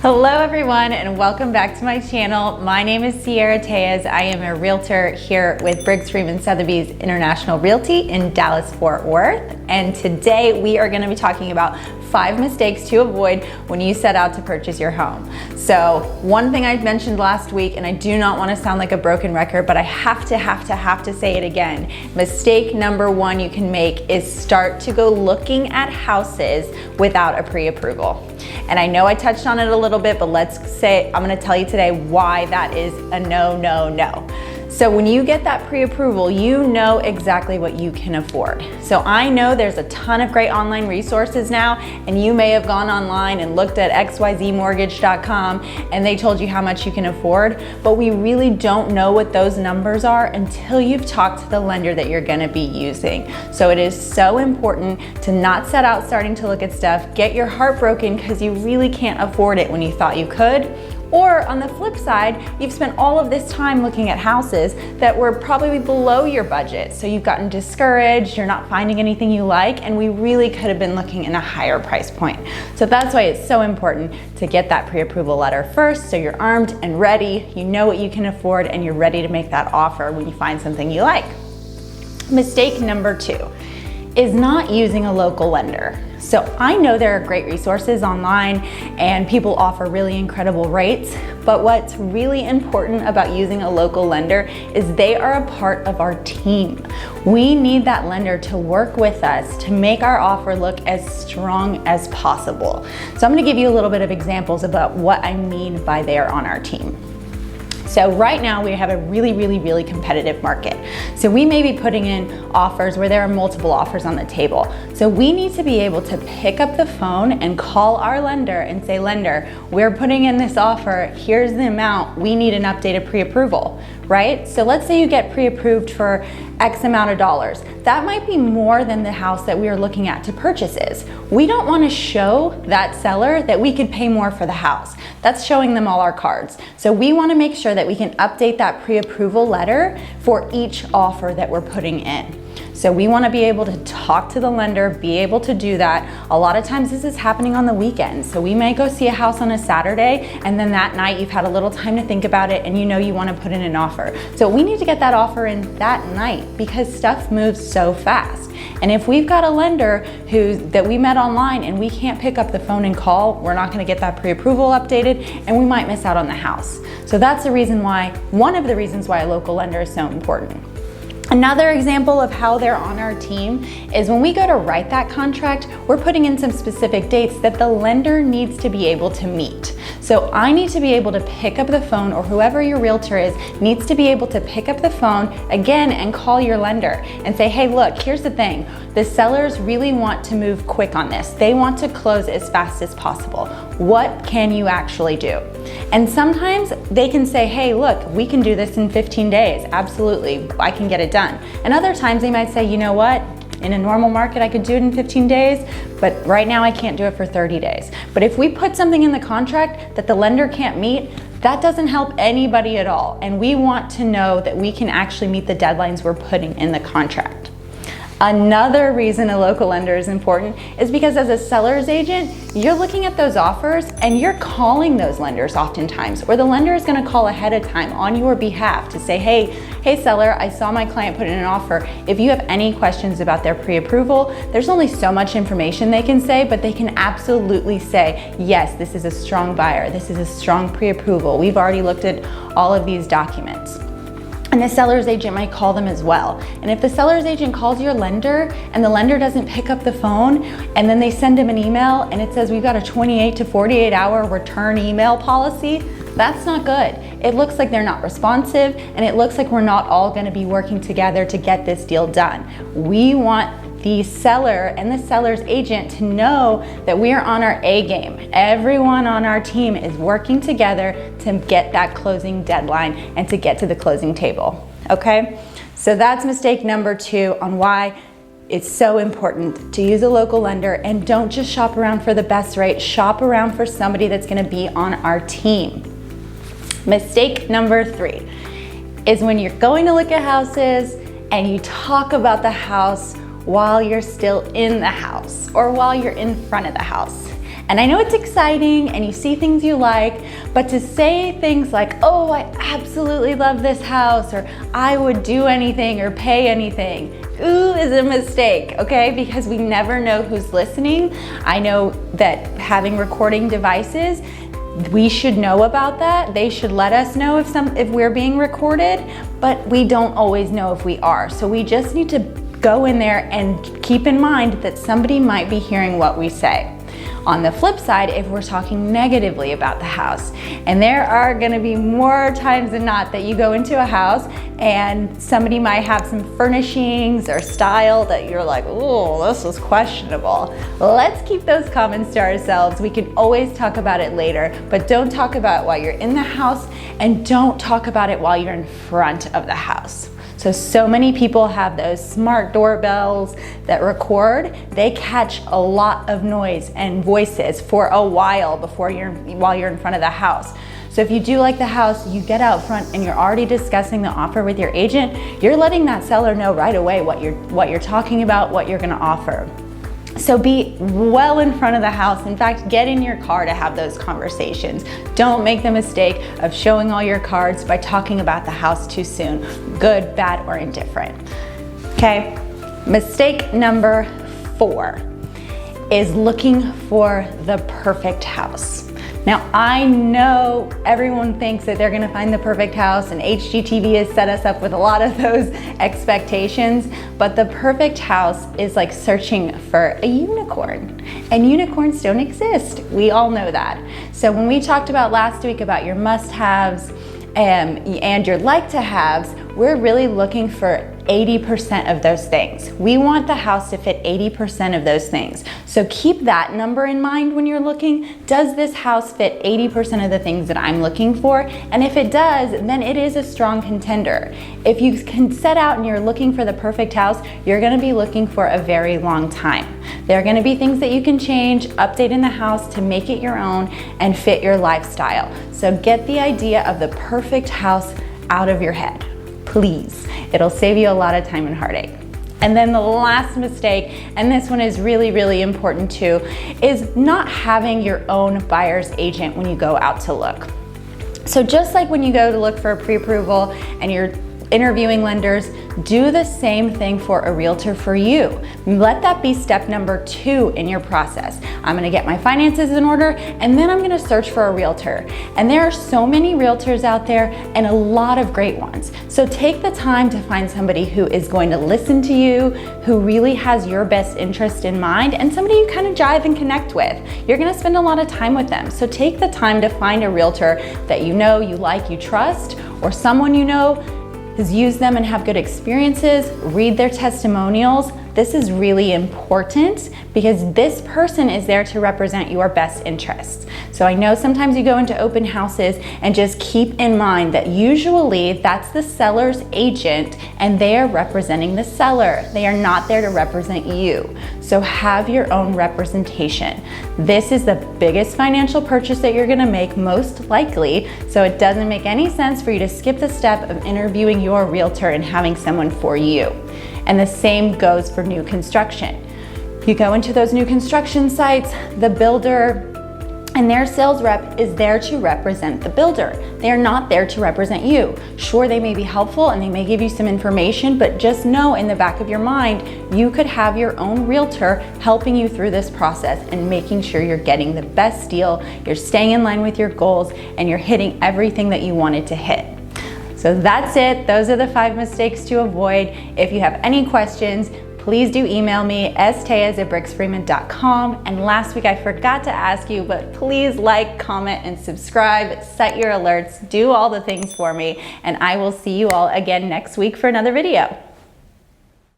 Hello everyone and welcome back to my channel. My name is Sierra Tejas. I am a realtor here with Briggs Freeman Sotheby's International Realty in Dallas-Fort Worth. And today we are going to be talking about 5 mistakes to avoid when you set out to purchase your home. So one thing I mentioned last week, and I do not want to sound like a broken record, but I have to say it again. Mistake number 1 you can make is start to go looking at houses without a pre-approval. And I know I touched on it a little bit, but I'm going to tell you today why that is a no. So when you get that pre-approval, you know exactly what you can afford. So I know there's a ton of great online resources now, and you may have gone online and looked at xyzmortgage.com and they told you how much you can afford, but we really don't know what those numbers are until you've talked to the lender that you're gonna be using. So it is so important to not set out starting to look at stuff, get your heart broken because you really can't afford it when you thought you could. Or on the flip side, you've spent all of this time looking at houses that were probably below your budget. So you've gotten discouraged, you're not finding anything you like, and we really could have been looking in a higher price point. So that's why it's so important to get that pre-approval letter first, so you're armed and ready, you know what you can afford, and you're ready to make that offer when you find something you like. Mistake number 2 is not using a local lender. So I know there are great resources online and people offer really incredible rates, but what's really important about using a local lender is they are a part of our team. We need that lender to work with us to make our offer look as strong as possible. So I'm gonna give you a little bit of examples about what I mean by they're on our team. So right now we have a really competitive market. So we may be putting in offers where there are multiple offers on the table. So we need to be able to pick up the phone and call our lender and say, lender, we're putting in this offer, here's the amount, we need an updated pre-approval, right? So let's say you get pre-approved for X amount of dollars. That might be more than the house that we are looking at to purchase is. We don't want to show that seller that we could pay more for the house. That's showing them all our cards. So we want to make sure that we can update that pre-approval letter for each offer that we're putting in. So we want to be able to talk to the lender, be able to do that. A lot of times this is happening on the weekends. So we may go see a house on a Saturday, and then that night you've had a little time to think about it and you know you want to put in an offer. So we need to get that offer in that night because stuff moves so fast. And if we've got a lender that we met online and we can't pick up the phone and call, we're not going to get that pre-approval updated and we might miss out on the house. So that's the reason why, one of the reasons why a local lender is so important. Another example of how they're on our team is when we go to write that contract, we're putting in some specific dates that the lender needs to be able to meet. So I need to be able to pick up the phone, or whoever your realtor is needs to be able to pick up the phone again and call your lender and say, hey, look, here's the thing. The sellers really want to move quick on this. They want to close as fast as possible. What can you actually do? And sometimes they can say, hey, look, we can do this in 15 days. Absolutely, I can get it done. And other times they might say, you know what? In a normal market, I could do it in 15 days, but right now I can't do it for 30 days. But if we put something in the contract that the lender can't meet, that doesn't help anybody at all. And we want to know that we can actually meet the deadlines we're putting in the contract. Another reason a local lender is important is because as a seller's agent, you're looking at those offers and you're calling those lenders oftentimes, or the lender is going to call ahead of time on your behalf to say, hey seller, I saw my client put in an offer. If you have any questions about their pre-approval, there's only so much information they can say, but they can absolutely say, yes, this is a strong buyer. This is a strong pre-approval. We've already looked at all of these documents. And the seller's agent might call them as well. And if the seller's agent calls your lender and the lender doesn't pick up the phone and then they send him an email and it says we've got a 28 to 48 hour return email policy, that's not good. It looks like they're not responsive and it looks like we're not all gonna be working together to get this deal done. We want the seller and the seller's agent to know that we are on our A game. Everyone on our team is working together to get that closing deadline and to get to the closing table, okay? So that's mistake number 2 on why it's so important to use a local lender, and don't just shop around for the best rate, shop around for somebody that's gonna be on our team. Mistake number 3 is when you're going to look at houses and you talk about the house while you're still in the house or while you're in front of the house. And I know it's exciting and you see things you like, but to say things like, oh, I absolutely love this house, or I would do anything or pay anything, ooh, is a mistake, okay? Because we never know who's listening. I know that having recording devices, we should know about that. They should let us know if we're being recorded, but we don't always know if we are. So we just need to go in there and keep in mind that somebody might be hearing what we say. On the flip side, if we're talking negatively about the house, and there are gonna be more times than not that you go into a house and somebody might have some furnishings or style that you're like, oh, this is questionable. Let's keep those comments to ourselves. We can always talk about it later, but don't talk about it while you're in the house, and don't talk about it while you're in front of the house. So many people have those smart doorbells that record. They catch a lot of noise and voices for a while while you're in front of the house. So if you do like the house, you get out front and you're already discussing the offer with your agent, you're letting that seller know right away what you're talking about, what you're gonna offer. So be well in front of the house. In fact, get in your car to have those conversations. Don't make the mistake of showing all your cards by talking about the house too soon, good, bad, or indifferent. Okay, mistake number 4 is looking for the perfect house. Now, I know everyone thinks that they're gonna find the perfect house, and HGTV has set us up with a lot of those expectations, but the perfect house is like searching for a unicorn, and unicorns don't exist. We all know that. So when we talked about last week about your must-haves and your like-to-haves, we're really looking for 80% of those things. We want the house to fit 80% of those things. So keep that number in mind when you're looking. Does this house fit 80% of the things that I'm looking for? And if it does, then it is a strong contender. If you can set out and you're looking for the perfect house, you're gonna be looking for a very long time. There are gonna be things that you can change, update in the house to make it your own and fit your lifestyle. So get the idea of the perfect house out of your head, please. It'll save you a lot of time and heartache. And then the last mistake, and this one is really, really important too, is not having your own buyer's agent when you go out to look. So just like when you go to look for a pre-approval and you're interviewing lenders, do the same thing for a realtor for you. Let that be step number 2 in your process. I'm gonna get my finances in order, and then I'm gonna search for a realtor. And there are so many realtors out there and a lot of great ones. So take the time to find somebody who is going to listen to you, who really has your best interest in mind, and somebody you kind of jive and connect with. You're gonna spend a lot of time with them. So take the time to find a realtor that you know, you like, you trust, or someone you know has used them and have good experiences. Read their testimonials. This is really important because this person is there to represent your best interests. So I know sometimes you go into open houses, and just keep in mind that usually that's the seller's agent and they are representing the seller. They are not there to represent you. So have your own representation. This is the biggest financial purchase that you're gonna make, most likely, so it doesn't make any sense for you to skip the step of interviewing your realtor and having someone for you. And the same goes for new construction. You go into those new construction sites, the builder and their sales rep is there to represent the builder. They are not there to represent you. Sure, they may be helpful and they may give you some information, but just know in the back of your mind, you could have your own realtor helping you through this process and making sure you're getting the best deal, you're staying in line with your goals, and you're hitting everything that you wanted to hit. So that's it. Those are the 5 mistakes to avoid. If you have any questions, please do email me, stayas@brixfreeman.com. And last week I forgot to ask you, but please like, comment, and subscribe, set your alerts, do all the things for me, and I will see you all again next week for another video.